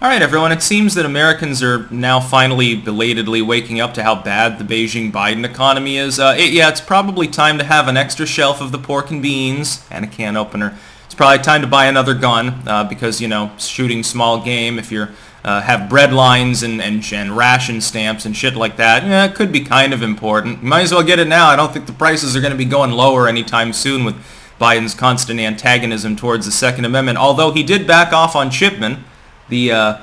All right, everyone, it seems that Americans are now finally belatedly waking up to how bad the Beijing-Biden economy is. It's probably time to have an extra shelf of the pork and beans and a can opener. It's probably time to buy another gun because, shooting small game, if you're have bread lines and ration stamps and shit like that, it could be kind of important. You might as well get it now. I don't think the prices are going to be going lower anytime soon with Biden's constant antagonism towards the Second Amendment, although he did back off on Chipman, the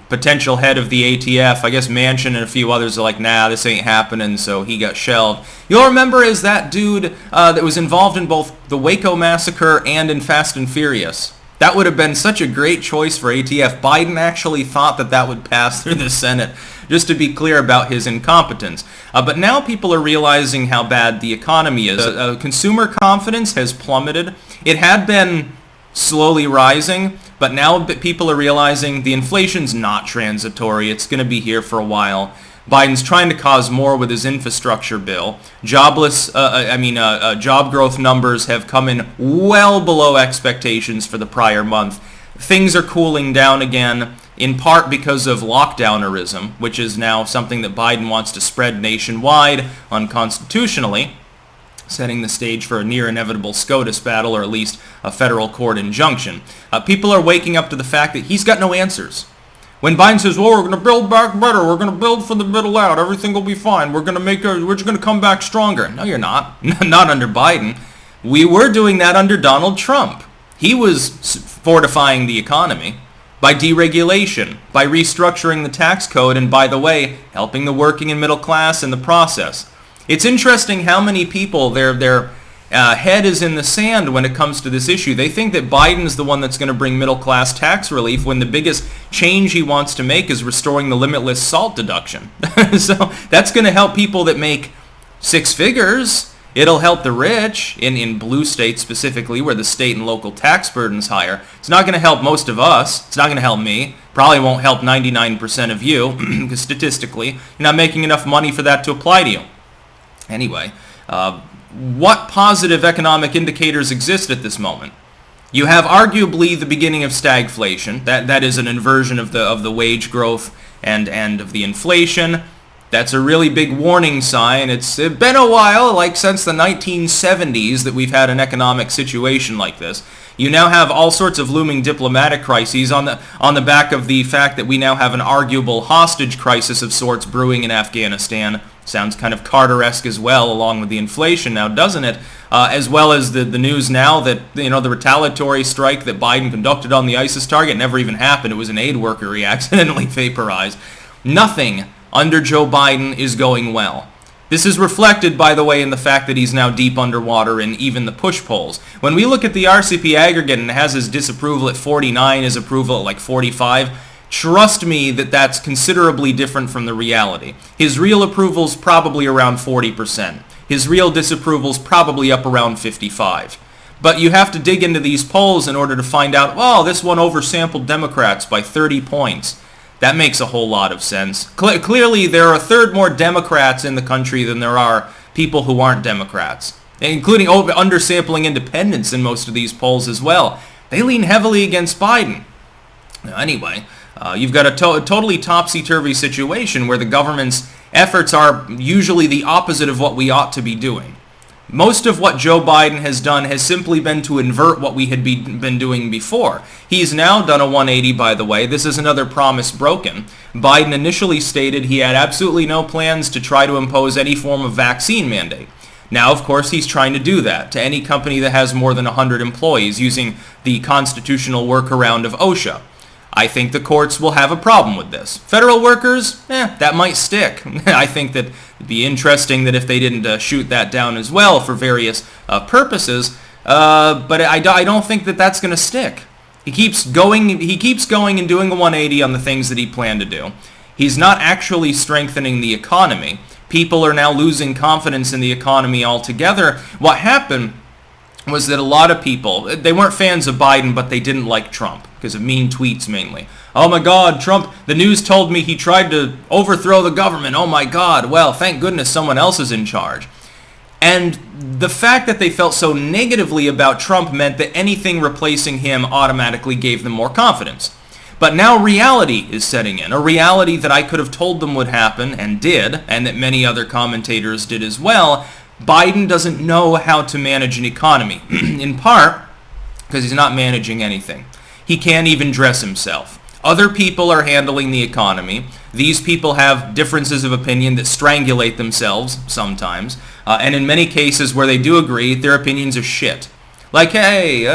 potential head of the ATF. I guess Manchin and a few others are like, nah, this ain't happening, so he got shelved. You'll remember is that dude that was involved in both the Waco massacre and in Fast and Furious. That would have been such a great choice for ATF. Biden actually thought that would pass through the Senate, just to be clear about his incompetence. But now people are realizing how bad the economy is. Consumer confidence has plummeted. It had been slowly rising, but now people are realizing the inflation's not transitory. It's going to be here for a while. Biden's trying to cause more with his infrastructure bill. Job growth numbers have come in well below expectations for the prior month. Things are cooling down again, in part because of lockdownerism, which is now something that Biden wants to spread nationwide unconstitutionally, setting the stage for a near inevitable SCOTUS battle, or at least a federal court injunction. People are waking up to the fact that he's got no answers. When Biden says, well, we're going to build back better, we're going to build from the middle out, everything will be fine, we're just going to come back stronger. No, you're not. Not under Biden. We were doing that under Donald Trump. He was fortifying the economy by deregulation, by restructuring the tax code, and by the way, helping the working and middle class in the process. It's interesting how many people, their head is in the sand when it comes to this issue. They think that Biden's the one that's going to bring middle-class tax relief when the biggest change he wants to make is restoring the limitless SALT deduction. So that's going to help people that make six figures. It'll help the rich in blue states specifically, where the state and local tax burden's higher. It's not going to help most of us. It's not going to help me. Probably won't help 99% of you, because statistically, you're not making enough money for that to apply to you. Anyway, what positive economic indicators exist at this moment? You have arguably the beginning of stagflation. That is an inversion of the wage growth and of the inflation. That's a really big warning sign. It's been a while, like since the 1970s, that we've had an economic situation like this. You now have all sorts of looming diplomatic crises on the back of the fact that we now have an arguable hostage crisis of sorts brewing in Afghanistan. Sounds kind of Carter-esque as well, along with the inflation now, doesn't it? As well as the news now that, the retaliatory strike that Biden conducted on the ISIS target never even happened. It was an aid worker he accidentally vaporized. Nothing under Joe Biden is going well. This is reflected, by the way, in the fact that he's now deep underwater in even the push polls. When we look at the RCP aggregate and it has his disapproval at 49, his approval at like 45, trust me that that's considerably different from the reality. His real approval's probably around 40%. His real disapproval's probably up around 55. But you have to dig into these polls in order to find out, oh, this one oversampled Democrats by 30 points. That makes a whole lot of sense. Clearly, there are a third more Democrats in the country than there are people who aren't Democrats, including undersampling independents in most of these polls as well. They lean heavily against Biden. Anyway, you've got a totally topsy-turvy situation where the government's efforts are usually the opposite of what we ought to be doing. Most of what Joe Biden has done has simply been to invert what we had been doing before. He's now done a 180, by the way. This is another promise broken. Biden initially stated he had absolutely no plans to try to impose any form of vaccine mandate. Now, of course, he's trying to do that to any company that has more than 100 employees using the constitutional workaround of OSHA. I think the courts will have a problem with this. Federal workers, that might stick. I think that it'd be interesting that if they didn't shoot that down as well for various purposes, but I don't think that that's going to stick. He keeps going and doing a 180 on the things that he planned to do. He's not actually strengthening the economy. People are now losing confidence in the economy altogether. What happened was that a lot of people, they weren't fans of Biden, but they didn't like Trump because of mean tweets mainly. Oh my God, Trump, the news told me he tried to overthrow the government. Oh my God, well, thank goodness someone else is in charge. And the fact that they felt so negatively about Trump meant that anything replacing him automatically gave them more confidence. But now reality is setting in, a reality that I could have told them would happen and did, and that many other commentators did as well. Biden doesn't know how to manage an economy, in part because he's not managing anything. He can't even dress himself. Other people are handling the economy. These people have differences of opinion that strangulate themselves sometimes, and in many cases where they do agree, their opinions are shit. Like, hey,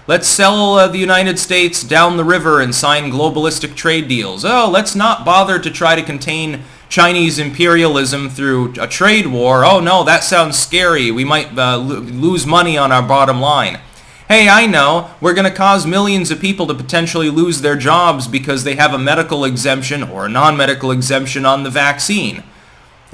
let's sell the United States down the river and sign globalistic trade deals. Oh, let's not bother to try to contain Chinese imperialism through a trade war. Oh no, that sounds scary. We might lose money on our bottom line. Hey, I know, we're going to cause millions of people to potentially lose their jobs because they have a medical exemption or a non-medical exemption on the vaccine.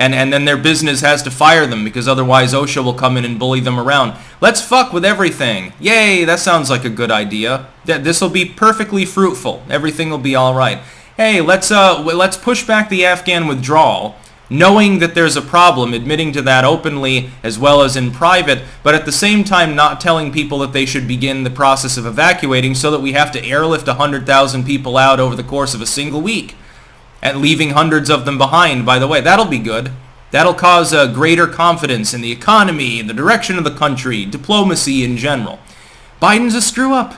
And then their business has to fire them because otherwise OSHA will come in and bully them around. Let's fuck with everything. Yay, that sounds like a good idea. This will be perfectly fruitful. Everything will be all right. Hey, let's push back the Afghan withdrawal, knowing that there's a problem, admitting to that openly as well as in private, but at the same time not telling people that they should begin the process of evacuating so that we have to airlift 100,000 people out over the course of a single week. And leaving hundreds of them behind, by the way. That'll be good. That'll cause greater confidence in the economy, in the direction of the country, diplomacy in general. Biden's a screw-up.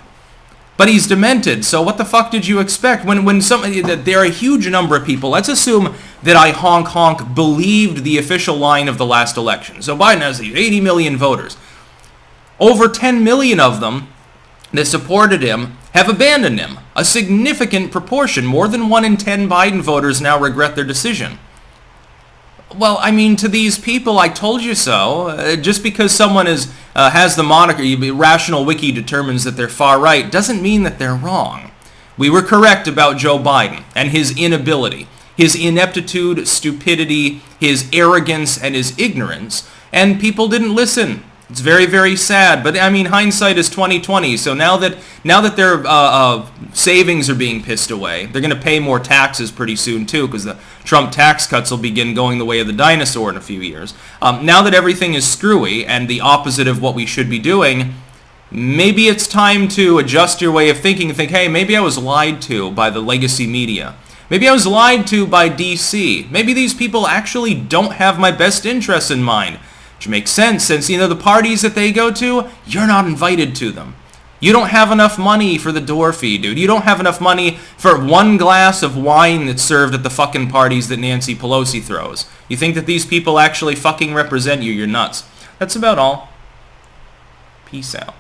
But he's demented, so what the fuck did you expect? There are a huge number of people, let's assume that I honk believed the official line of the last election. So Biden has 80 million voters. Over 10 million of them that supported him have abandoned him. A significant proportion, more than 1 in 10 Biden voters now regret their decision. Well, I mean, to these people, I told you so. Just because someone has the moniker, Rational Wiki determines that they're far right, doesn't mean that they're wrong. We were correct about Joe Biden and his inability, his ineptitude, stupidity, his arrogance, and his ignorance, and people didn't listen. It's very, very sad, but I mean, hindsight is 20/20. So now that their savings are being pissed away, they're going to pay more taxes pretty soon too, because the Trump tax cuts will begin going the way of the dinosaur in a few years. Now that everything is screwy and the opposite of what we should be doing, maybe it's time to adjust your way of thinking and think, hey, maybe I was lied to by the legacy media. Maybe I was lied to by DC. Maybe these people actually don't have my best interests in mind. Which makes sense since, the parties that they go to, you're not invited to them. You don't have enough money for the door fee, dude. You don't have enough money for one glass of wine that's served at the fucking parties that Nancy Pelosi throws. You think that these people actually fucking represent you? You're nuts. That's about all. Peace out.